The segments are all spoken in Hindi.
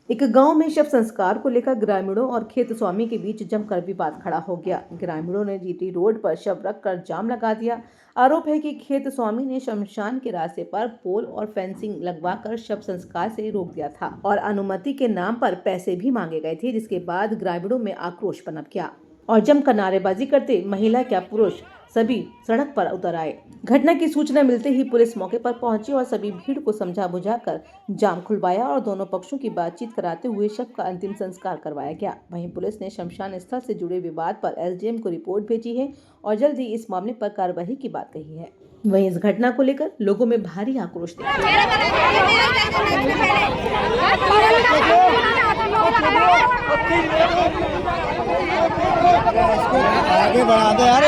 एक गांव में शव संस्कार को लेकर ग्रामीणों और खेत स्वामी के बीच जमकर विवाद खड़ा हो गया। ग्रामीणों ने जीटी रोड पर शव रखकर जाम लगा दिया। आरोप है कि खेत स्वामी ने शमशान के रास्ते पर पोल और फेंसिंग लगवाकर शव संस्कार से रोक दिया था और अनुमति के नाम पर पैसे भी मांगे गए थे, जिसके बाद ग्रामीणों में आक्रोश पनप गया और जमकर नारेबाजी करते महिला क्या पुरुष सभी सड़क पर उतर आए। घटना की सूचना मिलते ही पुलिस मौके पर पहुंची और सभी भीड़ को समझा बुझाकर जाम खुलवाया और दोनों पक्षों की बातचीत कराते हुए शव का अंतिम संस्कार करवाया गया। वहीं पुलिस ने शमशान स्थल से जुड़े विवाद पर एसडीएम को रिपोर्ट भेजी है और जल्द ही इस मामले पर कार्रवाई की बात कही है। वहीं इस घटना को लेकर लोगों में भारी आक्रोश देखा। आगे बढ़ा दे यार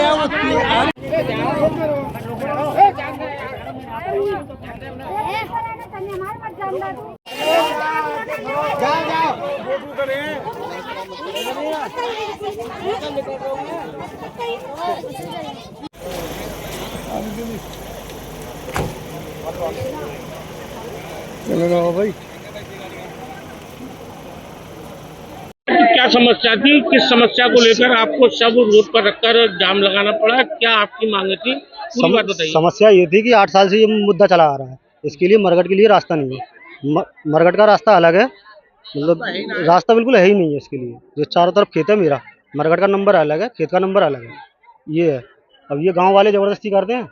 चलो भाई। क्या समस्या थी, किस समस्या को लेकर आपको शव रोड पर रखकर जाम लगाना पड़ा? क्या आपकी मांग थी, पूरी बात बताइए। समस्या ये थी कि 8 साल से ये मुद्दा चला आ रहा है। इसके लिए मरघट के लिए रास्ता नहीं है। मरघट का रास्ता अलग है, मतलब रास्ता बिल्कुल है ही नहीं है इसके लिए। जो चारों तरफ खेत है मेरा, मरघट का नंबर अलग है, खेत का नंबर अलग है। ये है, अब ये गांव वाले जबरदस्ती करते हैं,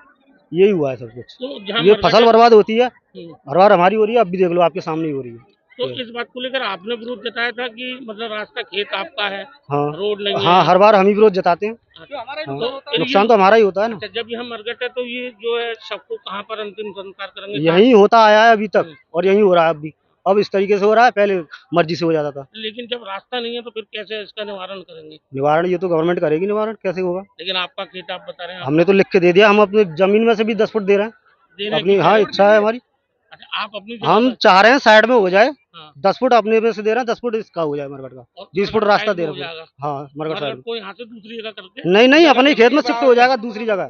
यही हुआ है सब कुछ। तो ये फसल बर्बाद होती है, हर बार हमारी हो रही है। अब भी देख लो, आपके सामने ही हो रही है। तो इस बात को लेकर आपने विरोध जताया था कि मतलब रास्ता खेत आपका है, हाँ, रोड नहीं है। हाँ, हर बार हम ही विरोध जताते हैं। हाँ, तो नुकसान तो हमारा ही होता है ना। अच्छा, जब यहाँ मरघट है तो ये जो है शव को कहाँ पर अंतिम संस्कार करेंगे? यही होता आया है अभी तक और यही हो रहा है अब भी। अब इस तरीके से हो रहा है, पहले मर्जी से हो जाता था। लेकिन जब रास्ता नहीं है तो फिर कैसे इसका निवारण करेंगे? निवारण ये तो गवर्नमेंट करेगी, निवारण कैसे होगा? लेकिन आपका खेत आप बता रहे हैं। हमने तो लिख के दे दिया, हम अपनी जमीन में से भी 10 फुट दे रहे हैं अपनी। हाँ, इच्छा है हमारी। अच्छा, आप अपनी हम चाह रहे हैं साइड में हो जाए। हाँ। 10 फुट अपने में से दे रहे हैं, 10 फुट इसका हो जाए मरघट का। 20 फुट रास्ता दे रहे हैं। हाँ, मरघट साइड को यहाँ से दूसरी जगह करके नहीं, अपने खेत में शिफ्ट हो जाएगा, दूसरी जगह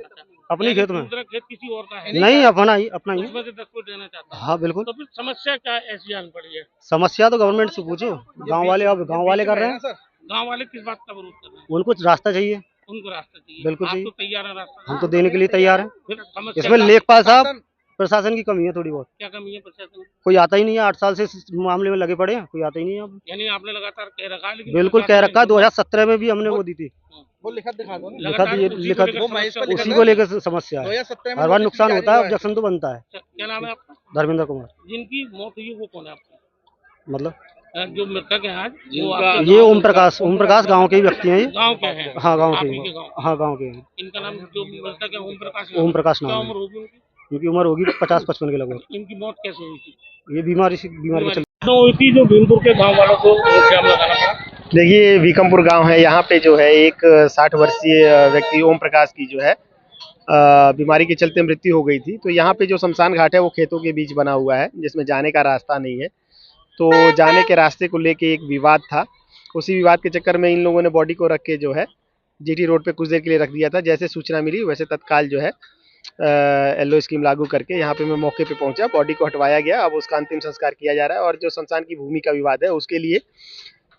अपने खेत में। दूसरा खेत किसी और का है? नहीं, अपना ही उसमें से 10 फुट देना चाहता है। हाँ बिल्कुल। तो फिर समस्या क्या ऐसी आन पड़ी है? समस्या तो गवर्नमेंट से पूछो। गाँव वाले, अब गाँव वाले कर रहे हैं। गाँव वाले किस बात का विरोध कर रहे हैं? उनको रास्ता चाहिए, उनको रास्ता चाहिए। बिल्कुल आप चाहिए। तो तैयार है रास्ता? हम तो देने के लिए तैयार हैं। फिर समस्या इसमें लेखपाल साहब, प्रशासन की कमी है थोड़ी बहुत। क्या कमी है प्रशासन? कोई आता ही नहीं है। 8 साल से इस मामले में लगे पड़े हैं, कोई आता ही नहीं है अब। यानी आपने लगातार कह रखा है? लेकिन बिल्कुल कह रखा है। 2017 में भी हमने वो दी थी। वो लिखत दिखा दो। लिखत उसी को लेकर समस्या है। हर बार नुकसान होता है, ऑब्जेक्शन तो बनता है। क्या नाम है आपका? धर्मेंद्र कुमार। जिनकी मौत हुई वो कौन है आपका? मतलब जो मृतक है आज, ये ओम प्रकाश गांव के ही व्यक्ति हैं। गांव के हैं? हाँ, गांव के। गाँव। हाँ, गांव के हैं। इनका नाम जो मृतक है ओम प्रकाश क्या नाम उम्र है। होगी उनकी? इनकी उम्र होगी 50-55 के लगभग। इनकी मौत कैसे हुई थी? ये बीमारी के चलते हुई थी, जो भीमपुर के गांव वालों को जाम लगाना पड़ा। देखिए, वीकमपुर गांव है, यहाँ पे जो है एक 60 वर्षीय व्यक्ति ओम प्रकाश की जो है बीमारी के चलते मृत्यु हो गई थी। तो यहाँ पे जो शमशान घाट है वो खेतों के बीच बना हुआ है, जिसमें जाने का रास्ता नहीं है। तो जाने के रास्ते को लेके एक विवाद था। उसी विवाद के चक्कर में इन लोगों ने बॉडी को रख के जो है जीटी रोड पे कुछ देर के लिए रख दिया था। जैसे सूचना मिली वैसे तत्काल जो है एलओ स्कीम लागू करके यहाँ पे मैं मौके पे पहुंचा, बॉडी को हटवाया गया। अब उसका अंतिम संस्कार किया जा रहा है और जो शमशान की भूमि का विवाद है उसके लिए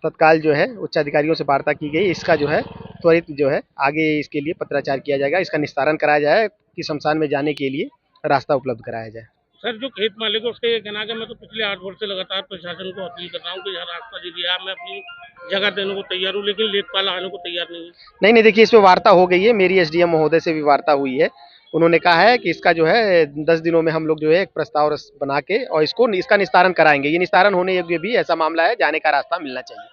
तत्काल जो है उच्च अधिकारियों से वार्ता की गई। इसका जो है त्वरित जो है आगे इसके लिए पत्राचार किया जाएगा, इसका निस्तारण कराया जाए कि शमशान में जाने के लिए रास्ता उपलब्ध कराया जाए। सर, जो खेत मालिक है उसका ये कहना है कि मैं तो पिछले 8 वर्ष से लगातार प्रशासन को अपील कर रहा हूँ कि यहाँ रास्ता दे दिया, मैं अपनी जगह देने को तैयार हूँ, लेकिन लेखपाल आने को तैयार नहीं है। नहीं, देखिए, इस पे वार्ता हो गई है। मेरी एसडीएम महोदय से भी वार्ता हुई है। उन्होंने कहा है कि इसका जो है 10 दिनों में हम लोग जो है एक प्रस्ताव बना के और इसका निस्तारण कराएंगे। ये निस्तारण होने योग्य भी ऐसा मामला है, जाने का रास्ता मिलना चाहिए।